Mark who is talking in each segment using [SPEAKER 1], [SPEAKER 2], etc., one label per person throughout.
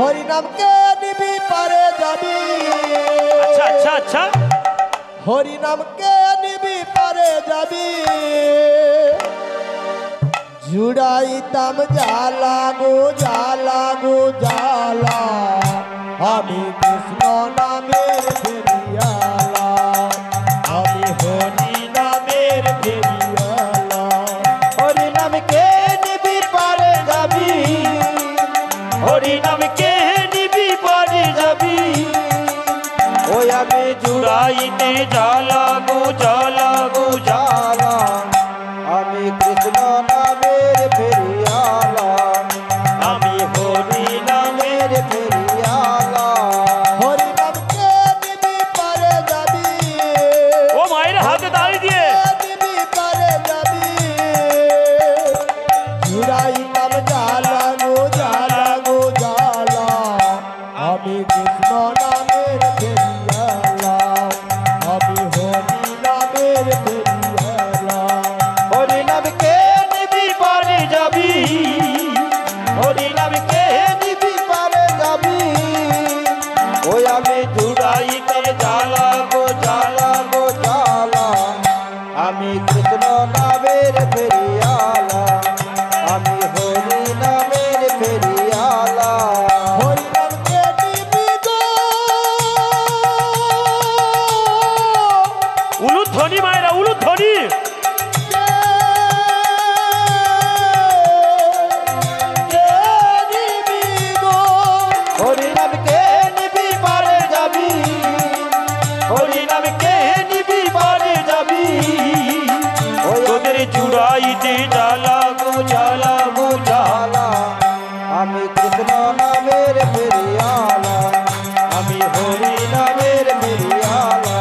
[SPEAKER 1] হরি নামকে নিবি পারে যাবি।
[SPEAKER 2] আচ্ছা আচ্ছা আচ্ছা,
[SPEAKER 1] হরি নামকে নিবি পারে যাবি। জুড়াইতাম জ্বালা গো জ্বালা গো জ্বালা, আমি কৃষ্ণ নামের ফেরিয়ালা, আমি হরি নামের ফেরিয়ালা।
[SPEAKER 3] হরি নামকে নিবি পারে যাবি,
[SPEAKER 2] হরি নামকে নিবি পারে যাবি।
[SPEAKER 3] ওই আমি
[SPEAKER 2] জুড়াইতে জ্বালা গো জ্বালা গো
[SPEAKER 3] জ্বালা, আমি কৃষ্ণ নামের ফেরিয়ালা,
[SPEAKER 2] আমি হরি
[SPEAKER 3] নামের ফেরিয়ালা।
[SPEAKER 1] হরি নামকে নিবি পারে যাবি।
[SPEAKER 2] ও মায়ের হাতে তালি দিয়ে
[SPEAKER 1] নিবি পারে যাবি। জুড়াইতাম জ্বালা গো জ্বালা গো জ্বালা, আমি কৃষ্ণ নামের ফেরিয়ালা, আমি হরি নামের ফেরিয়ালা।
[SPEAKER 3] হরি নামকে নিবি পারে যাবি, হরি নামকে নিবি পারে যাবি। ওই আমি জুড়াইতে জ্বালা গো জ্বালা গো জ্বালা, আমি কৃষ্ণ নামের ফেরিয়ালা, আমি হরি নামের ফেরিয়ালা।
[SPEAKER 1] হরি নামকে নিবি গো
[SPEAKER 2] উলুধ্বনি মায়েরা উলুধ্বনি।
[SPEAKER 1] নিবি গো।
[SPEAKER 3] হরি নামকে নিবি পারে যাবি, হরি নামকে নিবি পারে যাবি। ওই
[SPEAKER 2] তোদের জুড়াইতে জ্বালা গো জ্বালা
[SPEAKER 3] গো জ্বালা, আমি কৃষ্ণ নামের ফেরিয়ালা, আমি হরি নামের ফেরিয়ালা।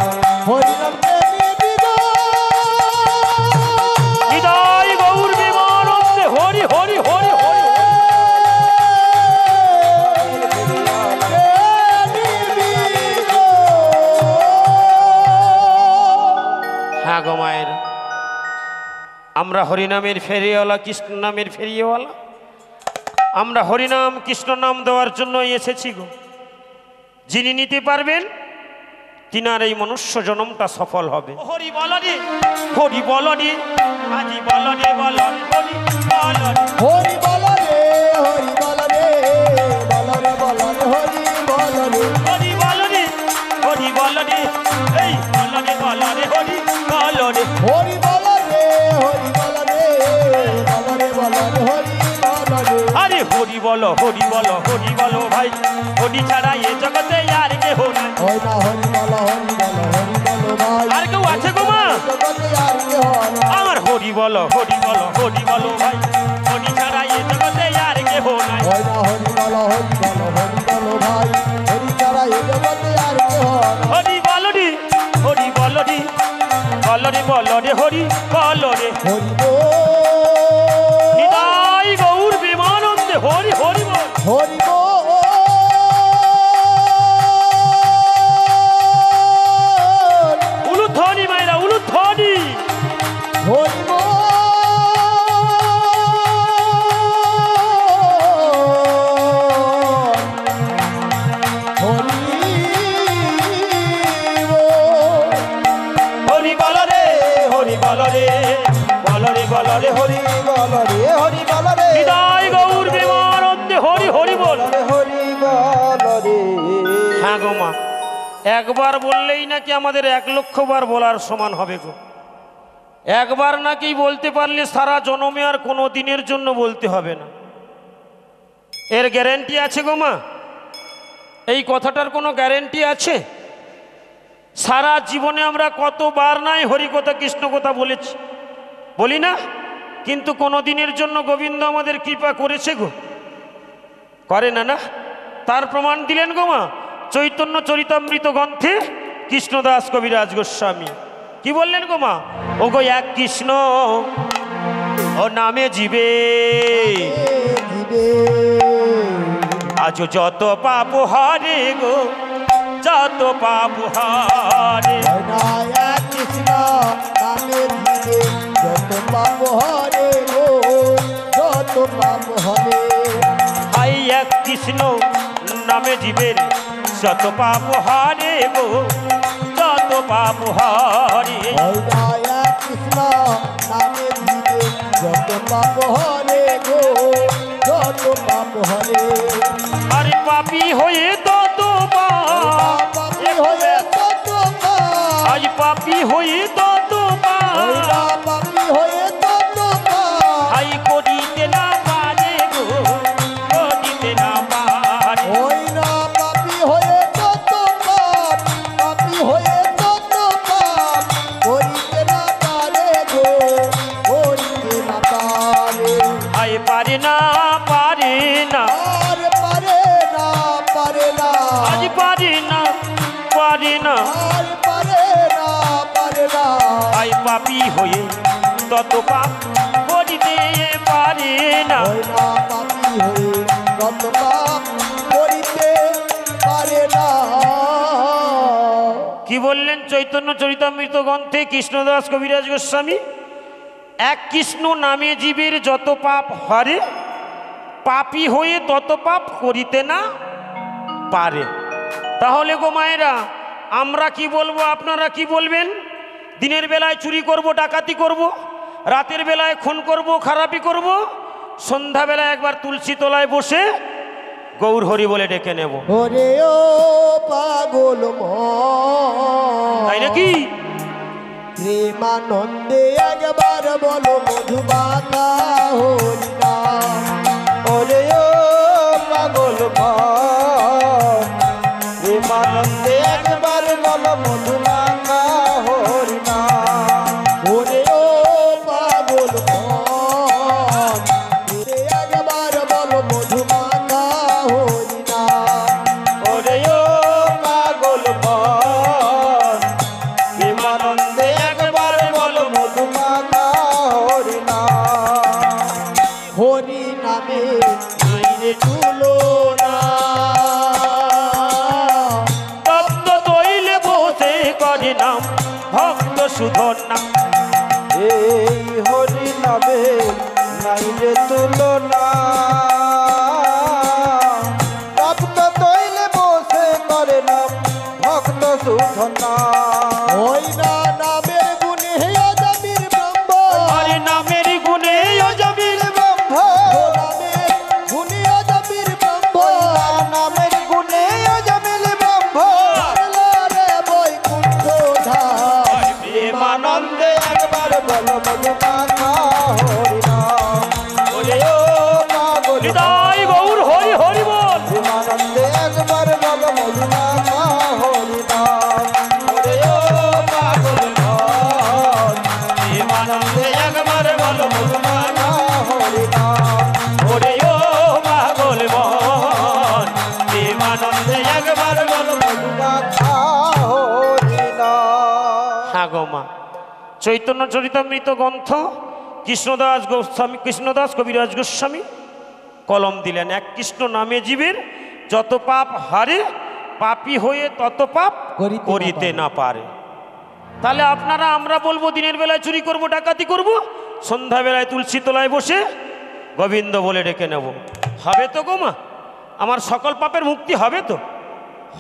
[SPEAKER 1] হরি নামকে নিবি গো।
[SPEAKER 2] হৃদয় গৌর বিমানন্দে হরি হরি হরি হরি। হ্যাঁ গো মায়ের, আমরা হরিনামের ফেরিওয়ালা, কৃষ্ণ নামের ফেরিওয়ালা। আমরা হরিনাম কৃষ্ণ নাম দেওয়ার জন্য এসেছি গো। যিনি নিতে পারবেন তিনার এই মনুষ্য জন্মটা সফল হবে। হরি বলরে হরি বলরে আজি বলরে বলরে হরি বলরে।
[SPEAKER 1] হরি বল রে হরি বল রে, বল রে বল রে হরি বল রে।
[SPEAKER 2] হরি বলরে হরি বলরে এই বলরে বলরে হরি বলরে।
[SPEAKER 1] হরি বল রে হরি বল রে, বল রে বল রে হরি বল রে।
[SPEAKER 2] আরে হরি বলো ভাই, হরি ছাড়া এ জগতে আর কেহ নাই।
[SPEAKER 1] ওই না হরি বল ভাই,
[SPEAKER 2] আর কেউ আছে গো মা?
[SPEAKER 1] জগতে আর কেহ নাই।
[SPEAKER 2] আমার হরি বলো ভাই, হরি ছাড়া এ জগতে আর কেহ নাই।
[SPEAKER 1] ওই না হরি বল ভাই, হরি ছাড়া এ জগতে আর কেহ নাই।
[SPEAKER 2] হরি বলরে বলরে হরি বলরে।
[SPEAKER 1] হরি বল
[SPEAKER 2] হৃদয় গৌর বিমানন্দে হরি হরি বল।
[SPEAKER 1] হরি বল।
[SPEAKER 2] উলুধ্বনি মায়েরা উলুধ্বনি।
[SPEAKER 1] হরি বল। হরি বল।
[SPEAKER 2] হরি বলরে হরি বলরে
[SPEAKER 3] হরি বল রে হরি বল রে,
[SPEAKER 2] হৃদয় গৌর বিমানন্দে হরি হরি বল।
[SPEAKER 3] হরি বল রে।
[SPEAKER 2] হ্যাঁ গো মা, একবার বললেই নাকি আমাদের 1,00,000 বার বলার সমান হবে গো। একবার নাকি বলতে পারলে সারা জন্মে আর কোনো দিনের জন্য বলতে হবে না। এর গ্যারেন্টি আছে গো মা? এই কথাটার কোনো গ্যারেন্টি আছে? সারা জীবনে আমরা কতবার নাই হরি কথা কৃষ্ণ কথা বলেছি, বলি না? কিন্তু কোনো দিনের জন্য গোবিন্দ আমাদের কৃপা করেছে গো? করে না না? তার প্রমাণ দিলেন গো মা চৈতন্য চরিতামৃত গ্রন্থে কৃষ্ণদাস কবিরাজ গোস্বামী। কি বললেন গো মা? ও গো এক কৃষ্ণ ও নামে জীবে আজ যত পাপ হারে গো, যত পাপ হারে।
[SPEAKER 1] কৃষ্ণ নামে যত পাপ হরে গো, যত পাপ হরে।
[SPEAKER 2] হাই এক কৃষ্ণ নামে জীবের যত পাপ হারে গো, যত পাপ হারে।
[SPEAKER 1] ওই দয়া কৃষ্ণ নামে দিবে যত পাপ হরে গো, যত পাপ হরে।
[SPEAKER 2] আরে পাপী হয়ে তত পাপ,
[SPEAKER 1] পাপী হয়ে তত পাপ,
[SPEAKER 2] আজ পাপী হয়ে তত
[SPEAKER 1] ওই না
[SPEAKER 2] পাপ,
[SPEAKER 1] পাপী হয়ে তত পাপ,
[SPEAKER 2] আই করিতে না পারে গো, করিতে না পারে।
[SPEAKER 1] ওই না পাপী হয়ে তত পাপ, পাপী হয়ে তত পাপ, করিতে না পারে গো, করিতে না পারে।
[SPEAKER 2] আই পারে না, পারে না,
[SPEAKER 1] আর পারে না, পারে না,
[SPEAKER 2] আজ পারে না, পারে না।
[SPEAKER 1] আর পারে না, পারে না,
[SPEAKER 2] আই পাপী হয়ে তত পাপ করিতে পারে না।
[SPEAKER 1] ওই না পাপী হয়ে তত পাপ করিতে পারে না।
[SPEAKER 2] কি বললেন চৈতন্য চরিতামৃত গ্রন্থে কৃষ্ণদাস কবিরাজ গোস্বামী? এক কৃষ্ণ নামে জীবের যত পাপ হরে, পাপী হয়ে তত পাপ করিতে না পারে। তাহলে গো মায়েরা, আমরা কি বলবো, আপনারা কি বলবেন? দিনের বেলায় চুরি করব, ডাকাতি করব, রাতের বেলায় খুন করব, খারাপি করব, সন্ধ্যাবেলায় একবার তুলসী তলায় বসে গৌর হরি বলে ডেকে নেব,
[SPEAKER 1] ওরে ও পাগল মন,
[SPEAKER 2] তাই নাকি?
[SPEAKER 1] প্রেমানন্দে একবার বলো মধুমাতা হরি নাম।
[SPEAKER 3] ওরে ও পাগল মন, প্রেমানন্দে একবার বলো মধুমাতা হরি নাম।
[SPEAKER 1] ওরে ও পাগল মন, ফিরে একবার বলো মধুমাতা হরি নাম।
[SPEAKER 3] ওরে ও পাগল মন, প্রেমানন্দে একবার বলো মধুমাতা হরি নাম।
[SPEAKER 1] হরি নামে রে তুলনা,
[SPEAKER 2] তপ্ত তৈলে বসে করে নাম ভক্ত সুধর নাম।
[SPEAKER 3] এই হরি নামে নাই রে তুলনা, তপ্ত তৈলে বসে করে নাম ভক্ত সুধনা।
[SPEAKER 1] ওই না নামের গুণে অজামির ব্রহ্ম,
[SPEAKER 2] আরে নামের গুণে অজমির
[SPEAKER 3] ব্রহ্ম,
[SPEAKER 1] নামের গুণে অজামির ব্রহ্ম,
[SPEAKER 3] নামের গুণে অজমিল ব্রহ্ম।
[SPEAKER 1] রে বৈকুণ্ঠ ধাম।
[SPEAKER 3] প্রেমানন্দে একবার বলো মধুমাতা হরি নাম। ওরে ও পাগল
[SPEAKER 2] হৃদয় গৌর হরি হরি বল।
[SPEAKER 3] প্রেমানন্দে একবার বলো মধুমাতা হরি নাম। ওরে ও পাগল মন, প্রেমানন্দে একবার বলো মধুমাতা হরি নাম।
[SPEAKER 2] ওরে ও পাগল মন, প্রেমানন্দে একবার বলো।
[SPEAKER 3] মধুমাতা হরি নাম।
[SPEAKER 2] হ্যাঁ গো মা, চৈতন্য চরিতামৃত গ্রন্থ কৃষ্ণদাস গোস্বামী, কৃষ্ণদাস কবিরাজ গোস্বামী কলম দিলেন, এক কৃষ্ণ নামে জীবের যত পাপ হারে, পাপী হয়ে তত পাপ করিতে না পারে। তাহলে আপনারা, আমরা বলবো দিনের বেলায় চুরি করব, ডাকাতি করব, সন্ধ্যাবেলায় তুলসী তলায় বসে গোবিন্দ বলে ডেকে নেব। হবে তো গো মা? আমার সকল পাপের মুক্তি হবে তো?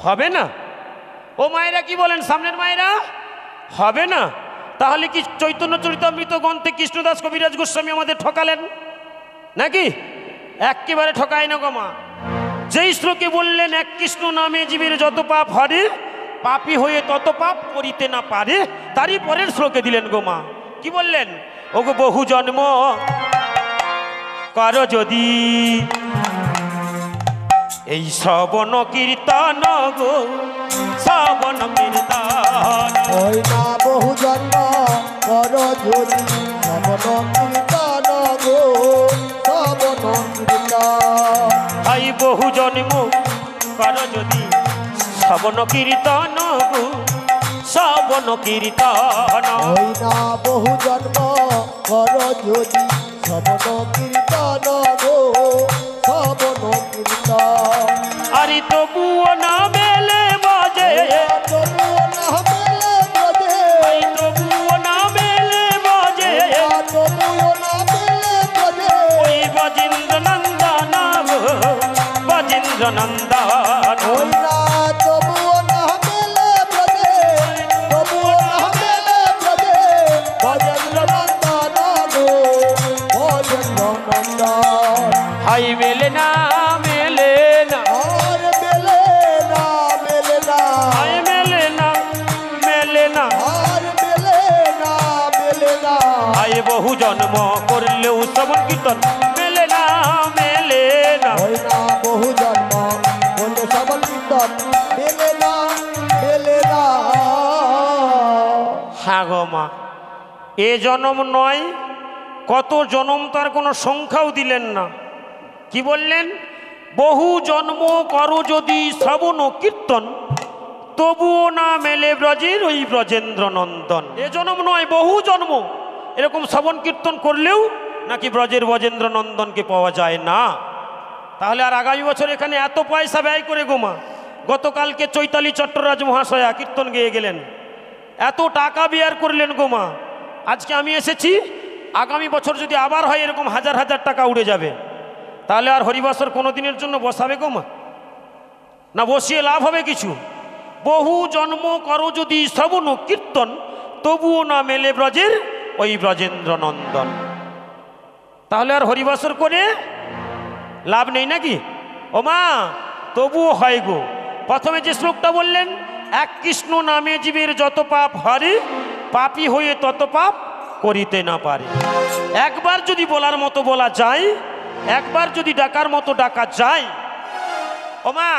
[SPEAKER 2] হবে না? ও মায়েরা কি বলেন, সামনের মায়েরা? হবে না? তাহলে কি চৈতন্য চরিতামৃত গ্রন্থে কৃষ্ণদাস কবিরাজ গোস্বামী আমাদের ঠকালেন নাকি? একেবারে ঠকায় না গো মা। যেই শ্লোকে বললেন এক কৃষ্ণ নামে জীবের যত পাপ হরে, পাপী হয়ে তত পাপ করিতে না পারে, তারই পরের শ্লোকে দিলেন গো মা। কি বললেন? ও গো বহু জন্ম কর যদি এই শ্রবণ কীর্তন গো, শ্রবণ কীর্তন।
[SPEAKER 1] ওই না বহু জন্ম কর যদি শ্রবণ কীর্তন গো, শ্রবণ কীর্তন।
[SPEAKER 2] আই বহু জন্ম কর যদি শ্রবণ কীর্তন গো, শ্রবণ কীর্তন।
[SPEAKER 1] ওই না বহু জন্ম কর যদি শ্রবণ কীর্তন গো, শ্রবণ কীর্তন।
[SPEAKER 2] আরে তবুও না মেলে বাজে,
[SPEAKER 1] তবুও না মেলে বোঝে,
[SPEAKER 2] আই তবুও না মেলে বাজে,
[SPEAKER 1] তবুও না মেলে বোঝে।
[SPEAKER 2] ওই বজেন্দ্র নন্দন গো, বজেন্দ্র নন্দন। নন্দন
[SPEAKER 1] ওই না তবুও না মেলে ব্রজে, তবুও না মেলে ব্রজে, ব্রজেন্দ্র নন্দন গো, ব্রজেন্দ্র নন্দন।
[SPEAKER 2] হাই মেলে না মেলে না
[SPEAKER 1] আর মেলে না মেলে না,
[SPEAKER 2] হাই মেলে না মেলে না
[SPEAKER 1] আর মেলে না মেলে না,
[SPEAKER 2] হাই বহু জন্ম করলেও শ্রবণ কীর্তন মেলে না মেলে না
[SPEAKER 1] ওই না বহু জন্ম বললে সবল কীর্তন মেলে না মেলে না।
[SPEAKER 2] হ্যাঁ গো মা, এ জনম নয় কত জনম তার কোনো সংখ্যাও দিলেন না। কি বললেন? বহু জন্ম করো যদি শ্রবণ ও কীর্তন, তবুও না মেলে ব্রজের ওই ব্রজেন্দ্র নন্দন। এ জনম নয়, বহু জন্ম এরকম শ্রবণ কীর্তন করলেও নাকি ব্রজের ব্রজেন্দ্র নন্দনকে পাওয়া যায় না। তাহলে আর আগামী বছর এখানে এত পয়সা ব্যয় করে গোমা, গতকালকে চৈতালি চট্টরাজ মহাশয়া কীর্তন গেয়ে গেলেন, এত টাকা ব্যয় করলেন গোমা। আজকে আমি এসেছি, আগামী বছর যদি আবার হয় এরকম হাজার হাজার টাকা উড়ে যাবে। তাহলে আর হরিবাসর কোনো দিনের জন্য বসাবে গোমা? না বসিয়ে লাভ হবে কিছু? বহু জন্ম করো যদি শ্রবণ ও কীর্তন, তবুও না মেলে ব্রজের ওই ব্রজেন্দ্র নন্দন। তাহলে আর হরিবাসর করে লাভ নেই নাকি? ও মা, তবুও হয় গো। প্রথমে যে শ্লোকটা বললেন, এক কৃষ্ণ নামে জীবের যত পাপ হরে, পাপী হয়ে তত পাপ করিতে না পারে। একবার যদি বলার মতো বলা যায়, একবার যদি ডাকার মতো ডাকা যায়। ও মা,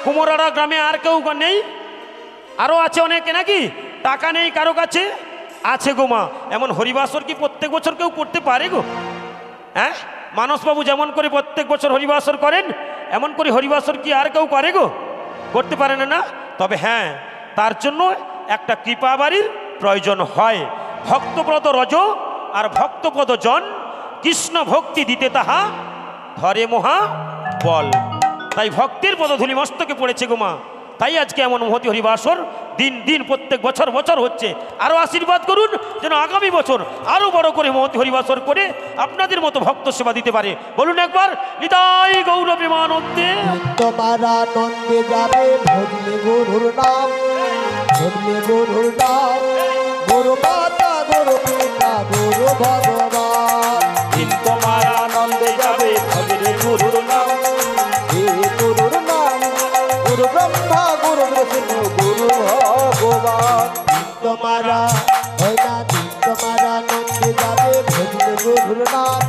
[SPEAKER 2] কুমোরাড়া গ্রামে আর কেউ নেই? আরও আছে অনেকে নাকি? টাকা নেই কারো কাছে? আছে গো মা। এমন হরিবাসর কি প্রত্যেক বছর কেউ করতে পারে গো? হ্যাঁ, মানসবাবু যেমন করে প্রত্যেক বছর হরিবাসর করেন, এমন করে হরিবাসর কি আর কেউ করে গো? করতে পারে না না? তবে হ্যাঁ, তার জন্য একটা কৃপা বাড়ির প্রয়োজন হয়। ভক্তপ্রদ রজ আর ভক্তপদ জন, কৃষ্ণ ভক্তি দিতে তাহা ধরে মহা বল। তাই ভক্তের পদধূলি মস্তকে পড়েছে গো মা। তাই আজকে এমন মহতি হরিবাসর দিন দিন প্রত্যেক বছর বছর হচ্ছে। আরও আশীর্বাদ করুন যেন আগামী বছর আরও বড় করে মহতি হরিবাসর করে আপনাদের মতো ভক্ত সেবা দিতে পারে। বলুন একবার, নিতাই গৌর প্রেমানন্দে।
[SPEAKER 1] তোমার আনন্দে যাবে ভজলে গুরুর নাম, ভজলে গুরুর নাম, গুরু মাতা গুরু পিতা গুরু ভগবান।
[SPEAKER 3] দিন তোমার আনন্দে যাবে ভজলে গুরুর নাম, হে গুরুর নাম, গুরু ব্রহ্মা গুরু বিষ্ণু গুরু ভগবান।
[SPEAKER 1] তোমার হয় না দিন তোমার আনন্দে যাবে ভজলে গুরুর নাম,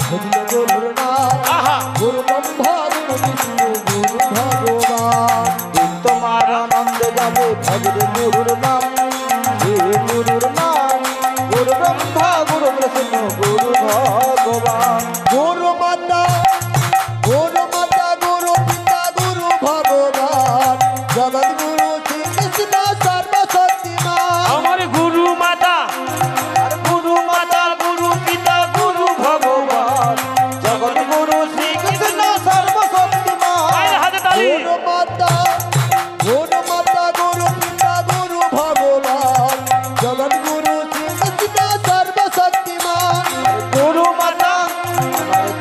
[SPEAKER 1] ভজলে গুরুর নাম,
[SPEAKER 2] আহা,
[SPEAKER 1] গুরু ব্রহ্মা গুরু বিষ্ণু গুরু ভগবান।
[SPEAKER 3] দিন তোমার আনন্দে যাবে ভজলে গুরুর নাম, হে গুরুর নাম, গুরু ব্রহ্মা গুরু বিষ্ণু গুরু ভগবান।
[SPEAKER 1] গুরু মাতা গুরু পিতা গুরু ভগবান, জগৎ গুরু শ্রীকৃষ্ণ সর্বশক্তিমান।
[SPEAKER 2] আমার গুরু মাতা, গুরু মাতা, গুরু পিতা, গুরু ভগবান।
[SPEAKER 3] জগৎ গুরু শ্রীকৃষ্ণ সর্বশক্তিমান।
[SPEAKER 2] পায়ের হাতে তালি।
[SPEAKER 1] গুরু মাতা গুরু পিতা গুরু ভগবান, জগৎ গুরু শ্রীকৃষ্ণ সর্বশক্তিমান।
[SPEAKER 3] গুরু মাতা,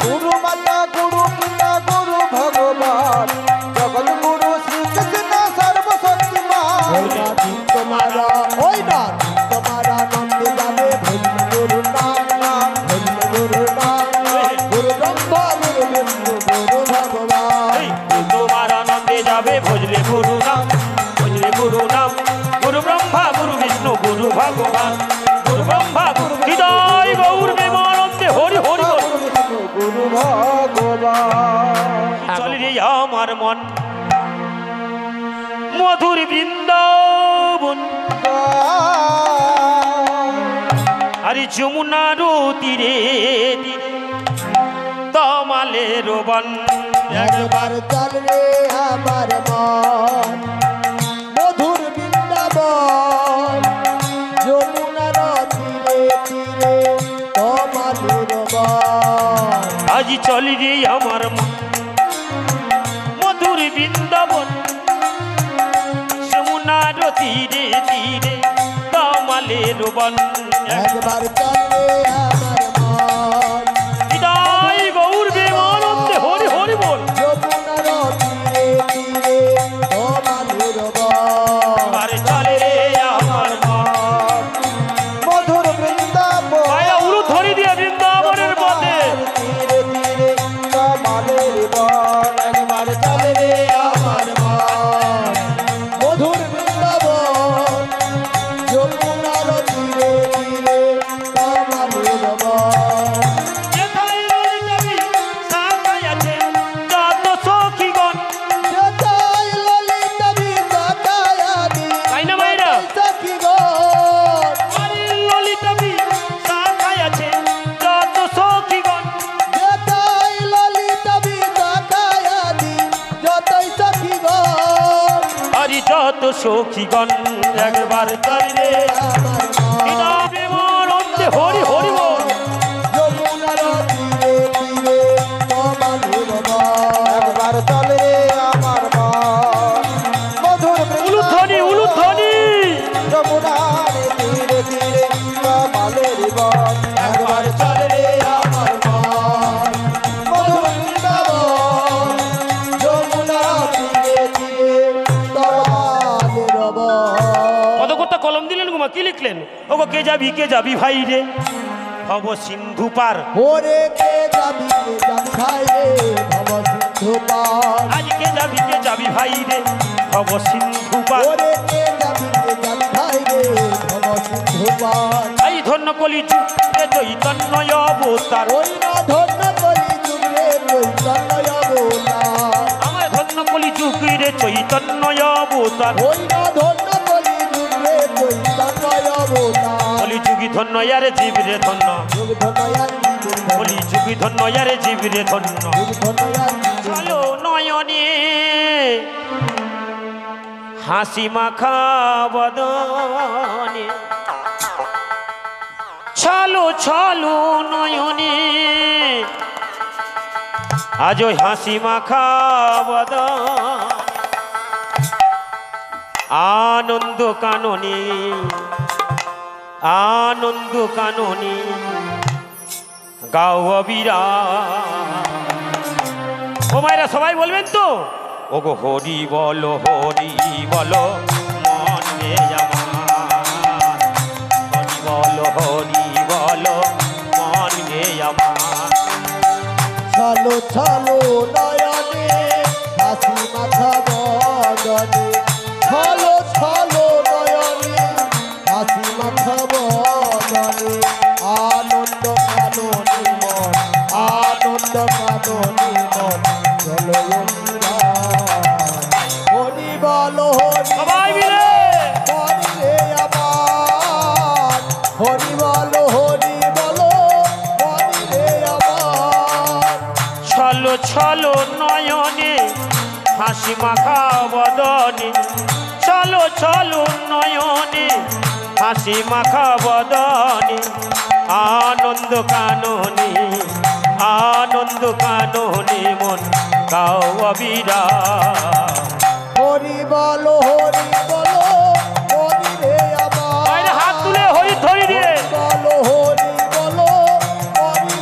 [SPEAKER 3] গুরু মাতা, গুরু পিতা, গুরু ভগবান, জগৎ গুরু শ্রীকৃষ্ণ সর্বশক্তিমান।
[SPEAKER 1] ওই না দিন তোমারা, ওই না দিন তোমারা নন্দে যাবে ভজলে গুরুর নাম, ভজলে গুরুর নাম, গুরু ব্রহ্মা গুরু বিষ্ণু গুরু ভগবান।
[SPEAKER 2] এই, তোমার আনন্দে যাবে ভজলে গুরু নাম, ভজলে গুরু নাম, গুরু ব্রহ্মা গুরু বিষ্ণু গুরু ভগবান, গুরু ব্রহ্মা গুরু হৃদয় গৌর প্রেমানন্দে হরি হরি বল।
[SPEAKER 3] গুরু বিষ্ণু গুরু ভগবান।
[SPEAKER 2] চলে রে আমার মন মধুর বৃন্দাবন, আরে যমুনার তীরে তীরে তমালের বন।
[SPEAKER 1] একবার চল রে আমার মন মধুর বৃন্দাবন, যমুনার তীরে তীরে তোমাদের বন।
[SPEAKER 2] আজ চলি রে আমার মন মধুর বৃন্দাবন, যমুনার তীরে তীরে তমালের বন।
[SPEAKER 1] একবার চল রে আমার মন
[SPEAKER 2] হৃদয় গৌর প্রেমানন্দে হরি হরি বল।
[SPEAKER 1] যমুনার তীরে তীরে
[SPEAKER 2] যত সখীগণ একবার তাই রে
[SPEAKER 1] আমার মা
[SPEAKER 2] বিনা প্রেমানন্দে হরি হরি বল।
[SPEAKER 1] যমুনার তীরে তীরে তমালের বন
[SPEAKER 3] একবার চল রে আমার মন মধুর
[SPEAKER 2] উলুধ্বনি উলুধ্বনি
[SPEAKER 3] যমুনার তীরে তীরে কমলের বন
[SPEAKER 1] একবার চল রে আমার মন মধুর বৃন্দাবন যমুনার তীরে তীরে তমালের বন
[SPEAKER 2] পদকর্তা কলম দিলেন গোমা কি লিখলেন? ওগো কে যাবি ভাই রে ভব সিন্ধু পার।
[SPEAKER 1] ওরে কে যাবি ভাই রে ভব সিন্ধু পার
[SPEAKER 2] আজ কে যাবি ভাই রে ভব সিন্ধু পার।
[SPEAKER 1] ওরে কে যাবি ভাই রে ভব সিন্ধু পার
[SPEAKER 2] এই ধন্য কলি যুগে চৈতন্য অবতার।
[SPEAKER 1] ওই না ধন্য কলি যুগে চৈতন্য অবতার
[SPEAKER 2] আমার ধন্য কলি যুগে চৈতন্য অবতার।
[SPEAKER 1] ওই না ধন্য কলি যুগে চৈতন্য অবতার
[SPEAKER 2] কলি যুগি ধন্য ইয়ারে জীব রে ধন্য।
[SPEAKER 1] যুগ ধন্য
[SPEAKER 2] কলি যুগি ধন্য ইয়ারে জীব রে ধন্য।
[SPEAKER 1] যুগ ধন্য
[SPEAKER 2] চলো নয়নে হাসি মাখা বদনে চলো চলো নয়নে আজ ওই হাসি মাখা বদন আনন্দ কাননে আনন্দ কাননে গাও অবিরা। ও মায়েরা সবাই বলবেন তো? ওগো হরি বলো মন রে আমার। হরি বলো মন রে আমার।
[SPEAKER 1] ছালো ছালো নয়নে হাসি মাখা বদনে ছালো ছালো নয়নে হাসি মাখা বদনে আনন্দ কাননে মন আনন্দ কাননে মন চলো অন্যরা। হরি বলো
[SPEAKER 2] সবাই মিলে
[SPEAKER 1] হরি রে আমার হরি বলো হরি রে আমার
[SPEAKER 2] ছলো ছলো নয়নে হাসি মাখা বদনে চলো চলো নয়নে হাসি মাখা বদনে আনন্দ কাননে মন গাও অবিরা।
[SPEAKER 1] হরি বলো হরি রে আমার
[SPEAKER 2] হাত তুলে হরি ধরি রে
[SPEAKER 1] বলো হরি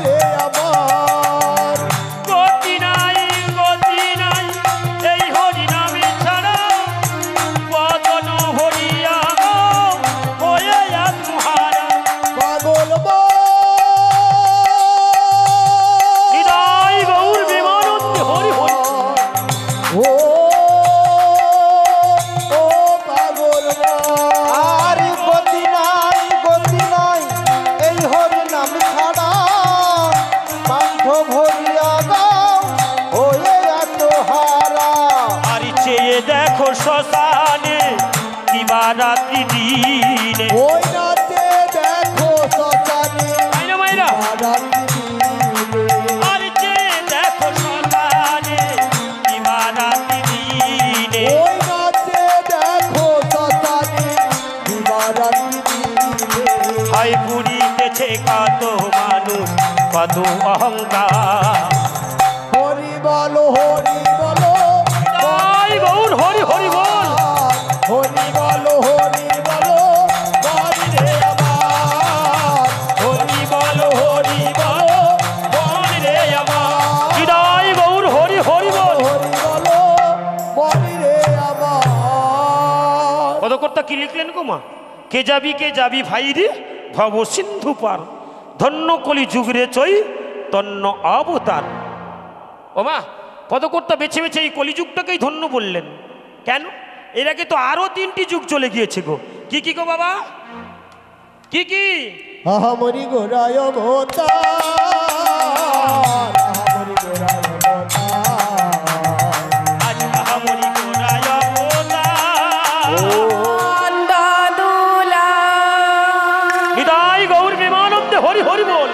[SPEAKER 1] রে আমার
[SPEAKER 2] গতি নাই এই হরি নামে ছাড়া বদন হরিয়া হয়ে আত্মহারা।
[SPEAKER 1] পাগল
[SPEAKER 2] হৃদয় গৌর বিমানন্দে হরি হরি।
[SPEAKER 1] ও পাগল
[SPEAKER 3] আর গতি নাই এই হরি নাম ছাড়া পান্থ ভরিয়া গাও হয়ে এত হারা।
[SPEAKER 2] আর চেয়ে দেখো শ্মশানে কিবা রাত্রি দিনে।
[SPEAKER 1] ওই রাতে দেখো শ্মশানে
[SPEAKER 2] মাইরা মাইরা আর চেয়ে দেখো শ্মশানে কিবা রাত্রি দিনে।
[SPEAKER 1] ওই রাতে দেখো শ্মশানে
[SPEAKER 2] হাই পুরিতেছে কত মানুষ কত অহংকার।
[SPEAKER 1] হরি বলো
[SPEAKER 2] তাই গৌর হরি হরি বল।
[SPEAKER 1] হরি বলো হরি রে আমার
[SPEAKER 2] হরি বল বল রে আমার। হৃদয় গৌর হরি হরি বল।
[SPEAKER 1] হরি রে আমার
[SPEAKER 2] পদকর্তা কি লিখলেন গো মা? কে যাবি ভাই রে ভব সিন্ধু পার। ধন্য কলি যুগ রে চৈ তন্ন অবতার। ও মা পদকর্তা বেছে বেছে এই কলিযুগটাকেই ধন্য বললেন কেন? এর আগে তো আরো 3টি যুগ চলে গিয়েছে গো। কি কি গো বাবা? কি কি?
[SPEAKER 1] আহামরি গোরায় অবতার আহামরি গোরায় অবতার
[SPEAKER 2] আজ আহামরি গোরায় অবতার। হৃদয় গৌর বিমানন্দে হরি হরি বল।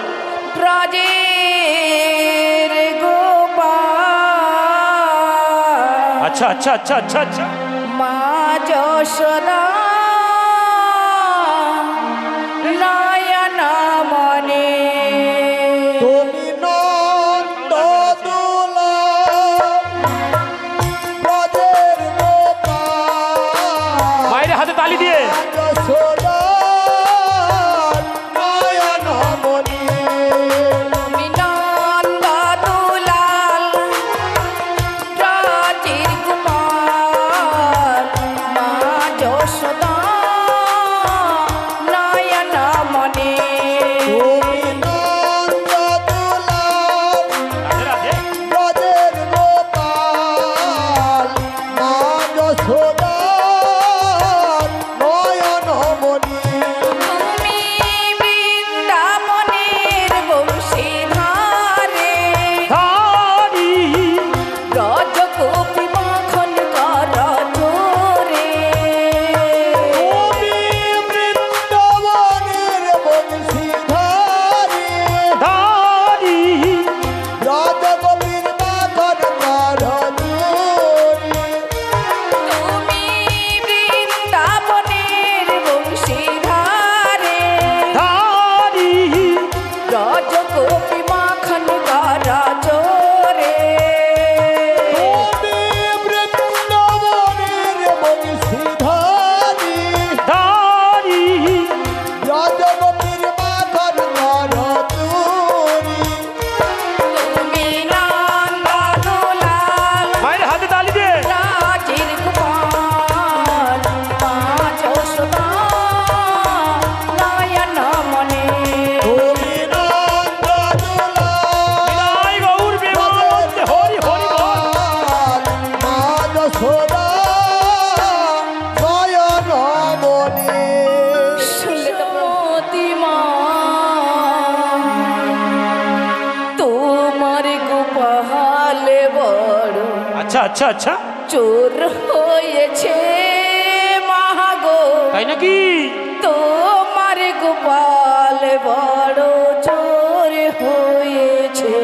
[SPEAKER 4] ব্রজের গোপাল
[SPEAKER 2] আচ্ছা আচ্ছা আচ্ছা আচ্ছা আচ্ছা
[SPEAKER 4] মায় যশোদা নয়ন মনে
[SPEAKER 1] তুমি নন্দ দুলাল ব্রজের গোপাল
[SPEAKER 2] মায়ের হাতে তালি দিয়ে
[SPEAKER 1] যশোদার নয়নমণি
[SPEAKER 4] তুমি নন্দ দুলাল ব্রজের গোপাল মা যশোদা নয়ন মনে
[SPEAKER 1] তুমি নন্দ দুলাল
[SPEAKER 2] রাধে রাধে।
[SPEAKER 1] ব্রজের গোপাল মা যশোদার নয়নমণি
[SPEAKER 4] তুমি বৃন্দাবনের বংশীধারে
[SPEAKER 2] ধারি
[SPEAKER 4] ব্রজগোপী মাখন কর জোরে
[SPEAKER 1] তুমি বৃন্দাবনের বংশীধারী
[SPEAKER 2] ধারি
[SPEAKER 1] রাজগোপীর মাখন কর জোরে
[SPEAKER 4] তুমি বৃন্দাবনের বংশীধারে
[SPEAKER 2] ধারি
[SPEAKER 4] ব্রজগোপী মাখন কর জোরে
[SPEAKER 1] তুমি বৃন্দাবনের বংশীধারী
[SPEAKER 2] ধারি
[SPEAKER 1] রাজগোপীর মাখন কর জোরে
[SPEAKER 4] তুমি নন্দলাল
[SPEAKER 2] মায়ের হাতে তালি দিয়ে
[SPEAKER 4] রাজের গোপাল মা যশোদা নয়ন মনে
[SPEAKER 1] তুমি নন্দ দুলাল
[SPEAKER 2] বিদায় গৌর প্রেমানন্দে হরি হরি বল।
[SPEAKER 1] মা যশোদা নয়নমণি
[SPEAKER 4] শুনলে তো মতিমা তোমার গোপাল বড়
[SPEAKER 2] আচ্ছা আচ্ছা আচ্ছা
[SPEAKER 4] চোর হয়েছে মাগো
[SPEAKER 2] তাই নাকি
[SPEAKER 4] তোমার গোপাল বড় চোর হয়েছে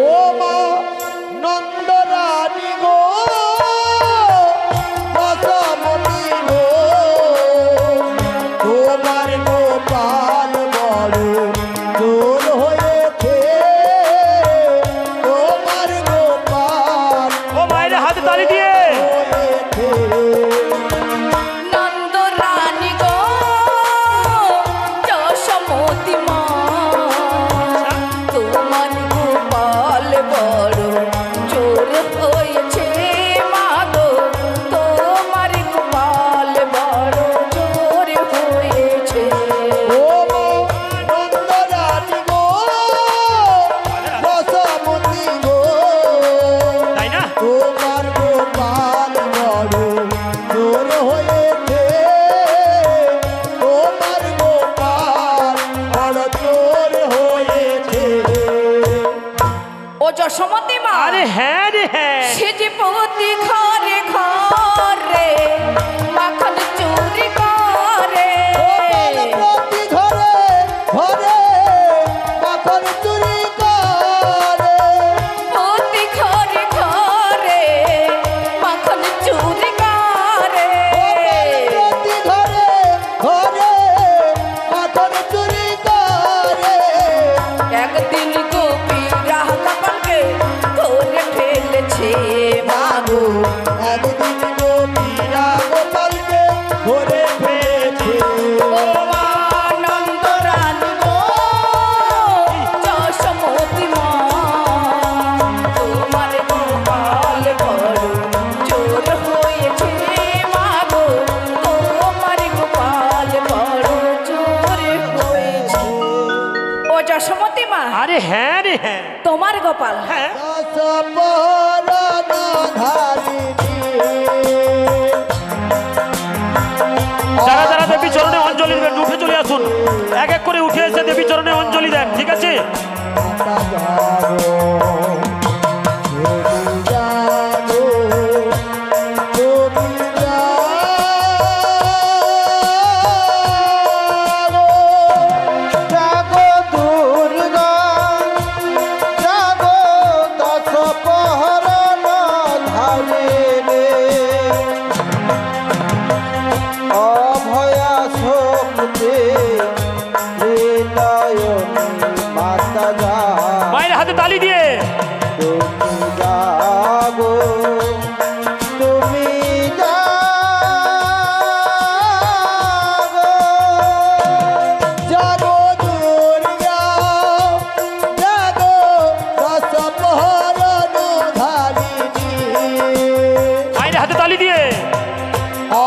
[SPEAKER 1] ও মা নন্দরানী গো বসমতি গো তোমার গোপাল বড় চোর হয়েছে তোমার গোপাল
[SPEAKER 2] ও মায়ের হাতে তালি দিয়ে
[SPEAKER 1] হয়েছে
[SPEAKER 4] নন্দ রানী গো যশোমতি মা তোমার গোপাল বড় চোর হয়েছে মাগো তোমার গোপাল বড় চোর হয়েছে
[SPEAKER 1] ও মা নন্দরানী গো বসমতি গো
[SPEAKER 2] তাই না
[SPEAKER 1] তোমার গোপাল বড় চোর হয়েছে তোমার গোপাল বড় চোর হয়েছে
[SPEAKER 4] ও যশোমতি মা
[SPEAKER 2] আরে হ্যাঁ রে হ্যাঁ
[SPEAKER 4] সে যে প্রতি ঘরে ঘরে মাখন চুরি করে
[SPEAKER 1] গোপাল প্রতি ঘরে ঘরে মাখন চুরি করে
[SPEAKER 4] প্রতি ঘরে ঘরে মাখন চুরি করে
[SPEAKER 1] প্রতি ঘরে ঘরে মাখন চুরি করে
[SPEAKER 4] একদিন গোপী রাহ কপালকে ধরে ফেলেছে মাগো
[SPEAKER 1] একদিন গোপীরা গোপালকে ধরে ফেলেছে
[SPEAKER 4] ও আনন্দ রানী গো যশোমতি মা তোমার গোপাল বড় চোর হয়েছে মাগো তোমার গোপাল বড় চোর হয়েছে ও যশোমতি মা
[SPEAKER 2] আরে হ্যাঁ রে হ্যাঁ
[SPEAKER 4] তোমার গোপাল
[SPEAKER 2] হ্যাঁ যারা যারা দেবী চরণে অঞ্জলি দেবেন উঠে চলে আসুন এক এক করে উঠে এসে দেবী চরণে অঞ্জলি দেন ঠিক আছে
[SPEAKER 3] জাগো দুর্গা জাগো দশ পহরণ ধারে
[SPEAKER 2] হাতে তালি দিয়ে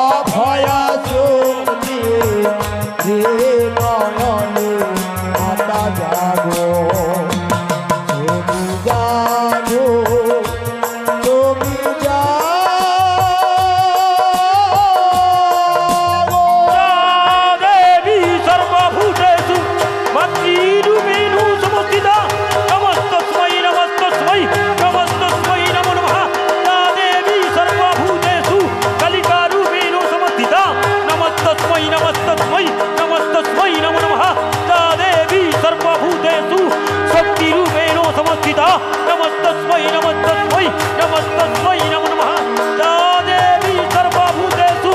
[SPEAKER 1] অভয়া চোখ দিয়ে রে নয়নে মাতা জাগো তুমি জাগো তুমি জাগো
[SPEAKER 2] দেবী সর্বভূতেষু মাতৃরূপেণ সমস্থিতা নমস্তস্मै নমস্তস্मै নমস্তস্मै নমো নমঃ या देवी सर्वभूतेषु कलिकारूपेण समस्थिता नमस्तस्मै नमस्तस्मै नमस्तस्मै नमो नमः या देवी सर्वभूतेषु शक्तिरूपेण समस्थिता नमस्तस्मै नमस्तस्मै नमस्तस्मै नमो नमः या देवी सर्वभूतेषु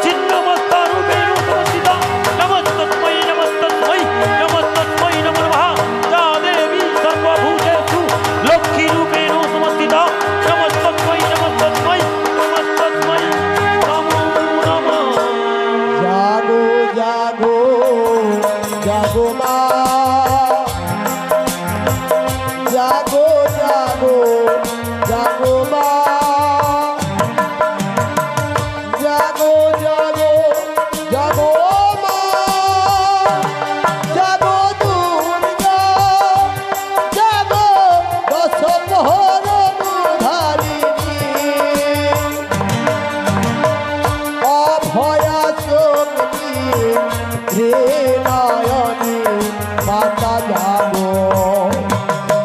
[SPEAKER 2] छिन्नमस्तारूपेण समस्थिता नमस्तस्मै नमस्तस्मै नमस्तस्मै नमो नमः या देवी सर्वभूतेषु लक्ष्मीरूपेण समस्थिता नमस्तस्मै नमस्तस्मै नमस्तस्मै नमो नमः
[SPEAKER 1] জাগো জাগো জাগো মা জাগো জাগো জাগো মা জাগো জাগো জাগো মা জাগো দুর্গা জাগো দশ প্রহর ধারিণী অভয়া চোখ দিয়ে হে নয়নে মাতা জাগো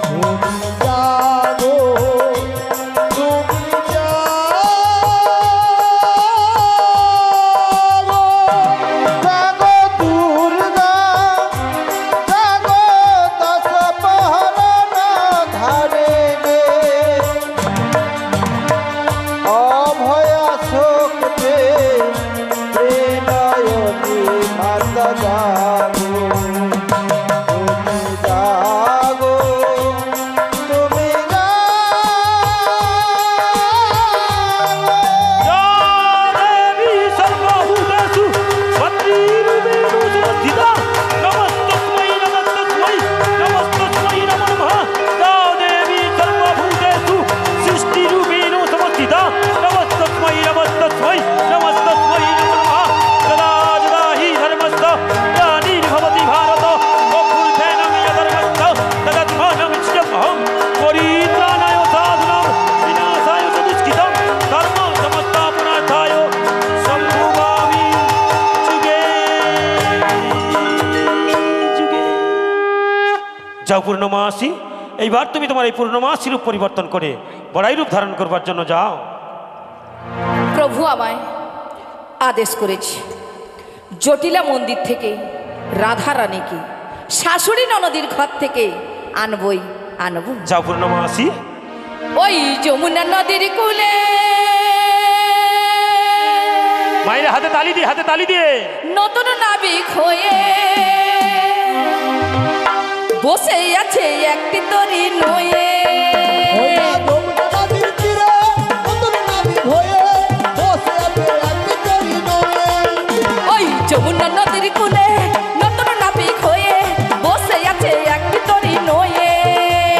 [SPEAKER 1] তুমি জাগো তুমি জাগো জাগো দুর্গা জাগো দশ প্রহর ধারে অভয়া চোখ নয়নে মাতা জাগো তুমি জাগো তুমি
[SPEAKER 2] या देवी सर्वभूतेषु मातृरूपेण समस्थिता नमस्तस्मै नमस्तस्मै नमस्तस्मै नमो नमः या देवी सर्वभूतेषु सृष्टिरूपेण समस्थिता नमस्तस्मै नमस्तस्मै नमस्तस्मै नमो नमः यदा यदा हि धर्मस्य ग्लानिर्भवति भारत अभ्युत्थानं यधर्मस्य तदात्मानमच्युतमहं परित्राणाय साधुनां विनाशाय च दुष्कृतं धर्मं संस्थापनार्थाय सम्भवामि जुगे जुगे। যাও পূর্ণমাসী, এইবার তুমি তোমার এই পূর্ণমাসী রূপ পরিবর্তন করে বড়াই রূপ ধারণ করবার জন্য যাও।
[SPEAKER 4] প্রভু আমায় আদেশ করেছে জটিলা মন্দির থেকে রাধা রানীকে শাশুড়ি ননদীর ঘর থেকে আনবই আনবো।
[SPEAKER 2] যাও পূর্ণমাসী।
[SPEAKER 4] ওই যমুনা নদীর কূলে
[SPEAKER 2] মায়ের হাতে তালি দিয়ে
[SPEAKER 4] নতুন নাবিক হয়ে বসে আছে একটি তরি নয়ে।
[SPEAKER 1] ওই না যমুনা নদীর তীরে নতুন নাবিক হয়ে বসে আছে একটি তরি নয়ে।
[SPEAKER 4] ওই যমুনা নদীর কূলে নতুন নাবিক হয়ে বসে আছে একটি তরি নয়ে।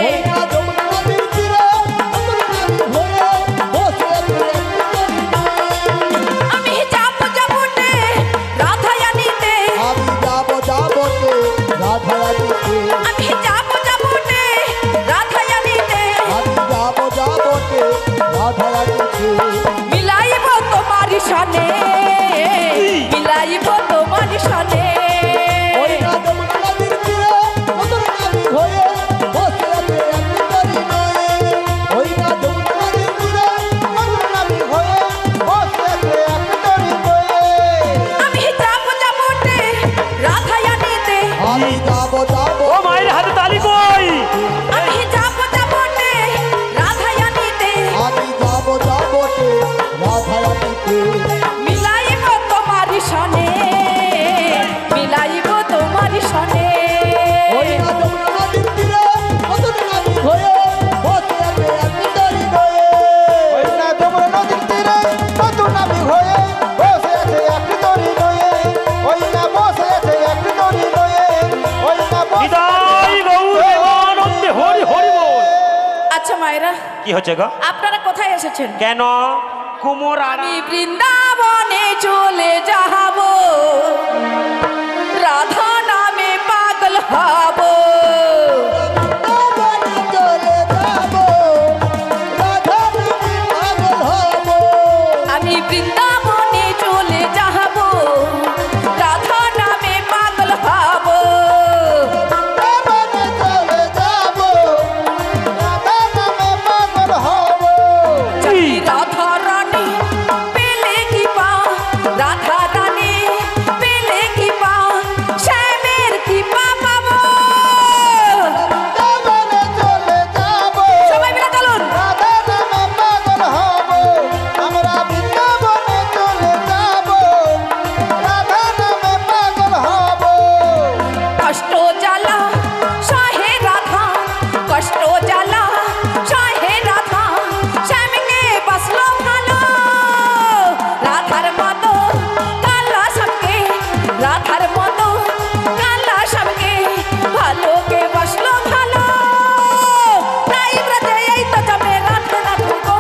[SPEAKER 1] ওই না যমুনা নদীর তীরে নতুন নাবিক হয়ে বসে আছে একটি তরি নয়ে।
[SPEAKER 4] আমি যাবো যাবোতে রাধায়ানিতে,
[SPEAKER 1] আমি যাবো যাবোতে রাধারানীতে,
[SPEAKER 4] আমি যাবো যাবোতে রাধায়ানিতে,
[SPEAKER 1] আমি যাবো যাবোতে রাধারানীতে।
[SPEAKER 4] মিলাইব তোমার সানে, মিলাইব তোমার সানে।
[SPEAKER 1] ওই না যমুনা নদীর তীরে নতুন নাবিক হয়ে বসে আছে একটি তরি নয়ে। ওই না যমুনা নদীর তীরে নতুন নাবিক হয়ে বসে আছে একটি তরি নয়ে।
[SPEAKER 4] আমি যাবো যাবোতে রাধায়ানিতে,
[SPEAKER 1] আমি যাবো যাবো
[SPEAKER 2] ও মায়ের হাতে তালি কই?
[SPEAKER 4] আমি যাবো যাবোতে রাধায়ানিতে,
[SPEAKER 1] আমি যাবো যাবোতে রাধারানীতে।
[SPEAKER 4] মিলাইব তোমার সানে, মিলাইব তোমার সানে।
[SPEAKER 1] ওই না যমুনা নদীর তীরে নতুন নাবিক হয়ে বসে আছে একটি তরি নয়ে। ওই না যমুনা নদীর তীরে নতুন নাবিক হয়ে বসে আছে একটি তরি নয়ে। ওই না বসে আছে একটি তরি নয়ে। ওই না
[SPEAKER 2] নিতাই গৌর প্রেমানন্দে হরি হরি বল।
[SPEAKER 4] আচ্ছা মায়েরা,
[SPEAKER 2] কি হচ্ছে গো?
[SPEAKER 4] আপনারা কোথায় এসেছেন?
[SPEAKER 2] কেন? কোমর
[SPEAKER 4] আমি বৃন্দাবনে চলে যাব, রাধা নামে পাগল হব।
[SPEAKER 1] বৃন্দাবনে চলে যাব, রাধা নামে পাগল হব।
[SPEAKER 4] আমি বৃন্দাবনে চলে যাব, রাধা নামে পাগল হব।
[SPEAKER 1] বৃন্দাবনে চলে যাব, রাধা নামে পাগল হব।
[SPEAKER 4] যদি রাধা রানী পেলে কি পা, রাধা রানী পেলে কি পা, শ্যামের কি পা পাবো।
[SPEAKER 1] বৃন্দাবনে চলে যাব,
[SPEAKER 4] সবাই মিলে চলুন।
[SPEAKER 1] রাধা নামে পাগল হব। আমরা বৃন্দাবনে চলে যাব, রাধা নামে পাগল হব।
[SPEAKER 4] কষ্ট জ্বালা সহে রাধা, কষ্ট জ্বালা সহে রাধা, শ্যামকে বাসলো ভালো। রাধার মতো কালা সবকে, রাধার মতো কালা সবকে, ভালোকে বাসলো ভালো। তাই ব্রজে এই তো জমে রাধে রাধে গো,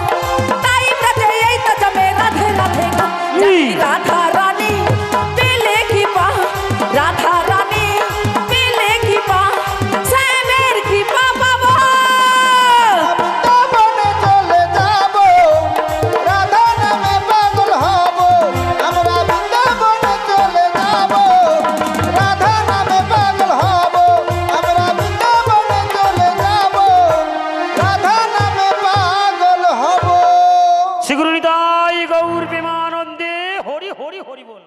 [SPEAKER 4] তাই ব্রজে এই তো জমে রাধে রাধে গো। জানি রাধা রানী পেলে কি পা, রাধা রানী পেলে কি পা, শ্যামের কি পা পাবো।
[SPEAKER 1] বৃন্দাবনে চলে যাব, রাধা নামে পাগল হব। আমরা বৃন্দাবনে চলে যাব, রাধা নামে পাগল হব। আমরা বৃন্দাবনে চলে যাব, রাধা নামে পাগল হব।
[SPEAKER 2] শ্রী গুরু নিতাই গৌর প্রেমানন্দে হরি হরি হরি বল।